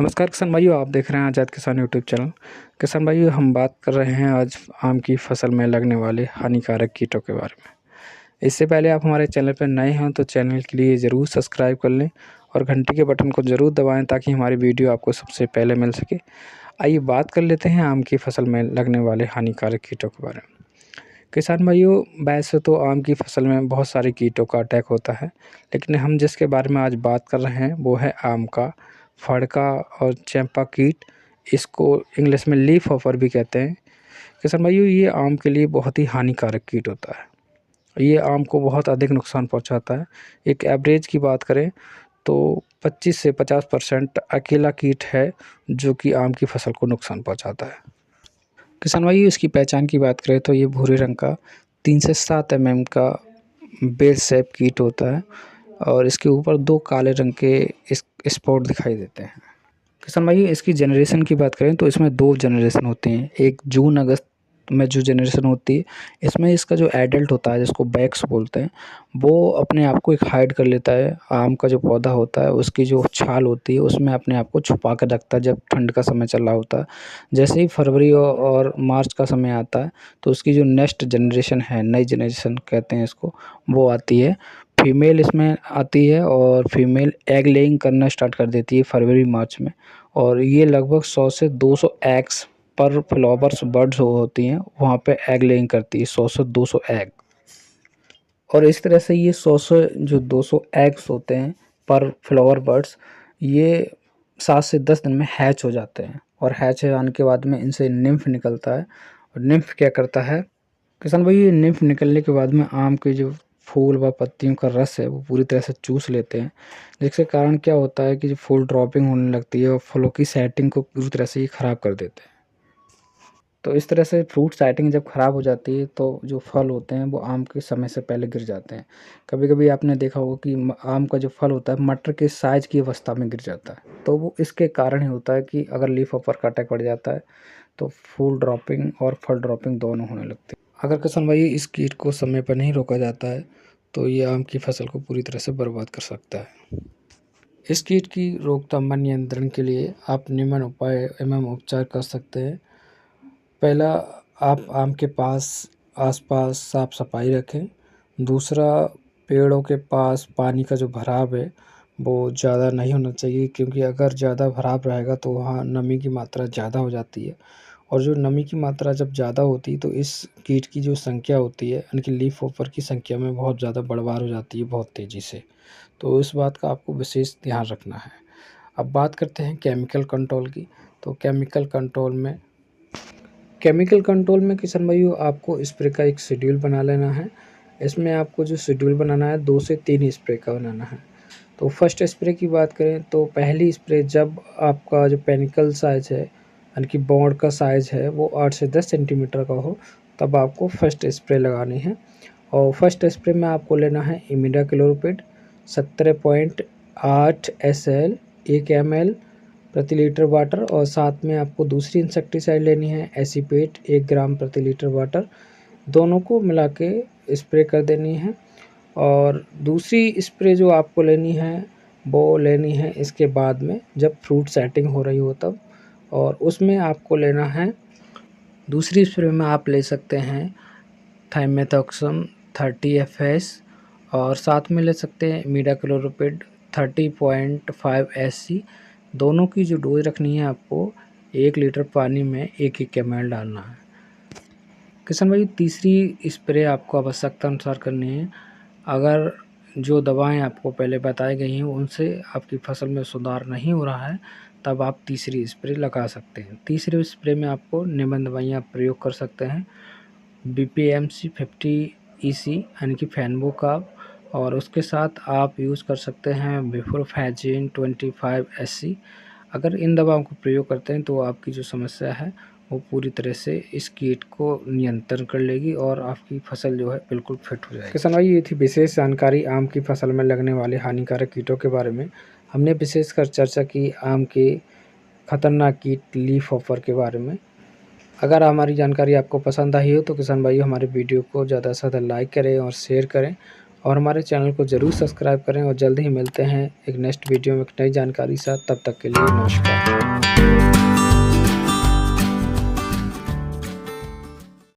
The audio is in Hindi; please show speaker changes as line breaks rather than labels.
नमस्कार किसान भाइयों, आप देख रहे हैं आज़ाद किसान यूट्यूब चैनल। किसान भाइयों, हम बात कर रहे हैं आज आम की फसल में लगने वाले हानिकारक कीटों के बारे में। इससे पहले आप हमारे चैनल पर नए हों तो चैनल के लिए ज़रूर सब्सक्राइब कर लें और घंटी के बटन को ज़रूर दबाएं ताकि हमारी वीडियो आपको सबसे पहले मिल सके। आइए बात कर लेते हैं आम की फसल में लगने वाले हानिकारक कीटों के बारे में। किसान भाइयों, वैसे तो आम की फसल में बहुत सारे कीटों का अटैक होता है, लेकिन हम जिसके बारे में आज बात कर रहे हैं वो है आम का फड़का और चंपा कीट। इसको इंग्लिश में लीफ हॉपर भी कहते हैं। किसान भाइयों, ये आम के लिए बहुत ही हानिकारक कीट होता है। ये आम को बहुत अधिक नुकसान पहुंचाता है। एक एवरेज की बात करें तो 25 से 50% अकेला कीट है जो कि आम की फसल को नुकसान पहुंचाता है। किसान भाइयों, इसकी पहचान की बात करें तो ये भूरे रंग का 3 से 7 mm का बेल शेप कीट होता है और इसके ऊपर 2 काले रंग के स्पॉट दिखाई देते हैं। किसान भाई, इसकी जनरेशन की बात करें तो इसमें 2 जनरेशन होती हैं। एक जून अगस्त में जो जनरेशन होती है, इसमें इसका जो एडल्ट होता है जिसको बैक्स बोलते हैं, वो अपने आप को एक हाइड कर लेता है। आम का जो पौधा होता है उसकी जो छाल होती है उसमें अपने आप को छुपा कर रखता है जब ठंड का समय चल रहा होता है। जैसे ही फरवरी और मार्च का समय आता है तो उसकी जो नेक्स्ट जनरेशन है, नई जनरेशन कहते हैं इसको, वो आती है। फीमेल इसमें आती है और फीमेल एग लेइंग करना स्टार्ट कर देती है फरवरी मार्च में, और ये लगभग 100 से 200 एग्स पर फ्लावर्स बर्ड्स होती हैं वहाँ पे एग लेइंग करती है, 100 से 200 एग। और इस तरह से ये 100 से जो 200 एग्स होते हैं पर फ्लावर बर्ड्स, ये 7 से 10 दिन में हैच हो जाते हैं और हैच हो जाने के बाद में इनसे निम्फ निकलता है। और निम्फ क्या करता है किसान भाई, ये निम्फ निकलने के बाद में आम के जो फूल व पत्तियों का रस है वो पूरी तरह से चूस लेते हैं, जिसके कारण क्या होता है कि जो फूल ड्रॉपिंग होने लगती है और फलों की सेटिंग को पूरी तरह से ये ख़राब कर देते हैं। तो इस तरह से फ्रूट सेटिंग जब ख़राब हो जाती है तो जो फल होते हैं वो आम के समय से पहले गिर जाते हैं। कभी कभी आपने देखा होगा कि आम का जो फल होता है मटर के साइज़ की अवस्था में गिर जाता है, तो वो इसके कारण ही होता है कि अगर लीफ हॉपर का अटैक पड़ जाता है तो फूल ड्रॉपिंग और फल ड्रॉपिंग दोनों होने लगती है। अगर किसान भाई इस कीट को समय पर नहीं रोका जाता है तो ये आम की फसल को पूरी तरह से बर्बाद कर सकता है। इस कीट की रोकथाम व नियंत्रण के लिए आप निम्न उपाय एवं उपचार कर सकते हैं। पहला, आप आम के आसपास साफ सफाई रखें। दूसरा, पेड़ों के पास पानी का जो भराव है वो ज़्यादा नहीं होना चाहिए, क्योंकि अगर ज़्यादा भराव रहेगा तो वहाँ नमी की मात्रा ज़्यादा हो जाती है, और जो नमी की मात्रा जब ज़्यादा होती है तो इस कीट की जो संख्या होती है, यानी कि लीफ हॉपर की संख्या में बहुत ज़्यादा बढ़वार हो जाती है बहुत तेज़ी से। तो इस बात का आपको विशेष ध्यान रखना है। अब बात करते हैं केमिकल कंट्रोल की। तो केमिकल कंट्रोल में किसान भाइयों, आपको स्प्रे का एक शेड्यूल बना लेना है। इसमें आपको जो शेड्यूल बनाना है 2 से 3 स्प्रे का बनाना है। तो फर्स्ट स्प्रे की बात करें तो पहली स्प्रे जब आपका जो पेनिकल साइज़ है, यानी कि बॉन्ड का साइज़ है, वो 8 से 10 सेंटीमीटर का हो, तब आपको फर्स्ट स्प्रे लगानी है। और फर्स्ट स्प्रे में आपको लेना है इमिडाक्लोपीड 17.8 SL 1 ml प्रति लीटर वाटर, और साथ में आपको दूसरी इंसेक्टिसाइड लेनी है एसीपेट 1 ग्राम प्रति लीटर वाटर। दोनों को मिला के स्प्रे कर देनी है। और दूसरी स्प्रे जो आपको लेनी है वो लेनी है इसके बाद में जब फ्रूट सेटिंग हो रही हो तब, और उसमें आपको लेना है, दूसरी स्प्रे में आप ले सकते हैं थाइमेथॉक्सम 30 FS, और साथ में ले सकते हैं इमिडाक्लोपीड 30.5 SC। दोनों की जो डोज रखनी है आपको 1 लीटर पानी में 1-1 ml डालना है। किसान भाई, तीसरी स्प्रे आपको आवश्यकता अनुसार करनी है। अगर जो दवाएं आपको पहले बताई गई हैं उनसे आपकी फसल में सुधार नहीं हो रहा है, तब आप तीसरी स्प्रे लगा सकते हैं। तीसरे स्प्रे में आपको निम्न दवाइयाँ प्रयोग कर सकते हैं। BPMC 50 EC यानी कि फेनबोकाब, और उसके साथ आप यूज़ कर सकते हैं बिफोरफेजिन 25 SC। अगर इन दवाओं को प्रयोग करते हैं तो आपकी जो समस्या है वो पूरी तरह से इस कीट को नियंत्रण कर लेगी और आपकी फसल जो है बिल्कुल फिट हो जाएगी। किसान भाई, ये थी विशेष जानकारी आम की फसल में लगने वाले हानिकारक कीटों के बारे में। हमने विशेषकर चर्चा की आम के खतरनाक कीट लीफ हॉपर के बारे में। अगर हमारी जानकारी आपको पसंद आई हो तो किसान भाई हमारे वीडियो को ज़्यादा से ज़्यादा लाइक करें और शेयर करें, और हमारे चैनल को ज़रूर सब्सक्राइब करें और जल्द ही मिलते हैं एक नेक्स्ट वीडियो में एक नई जानकारी साथ। तब तक के लिए नमस्कार।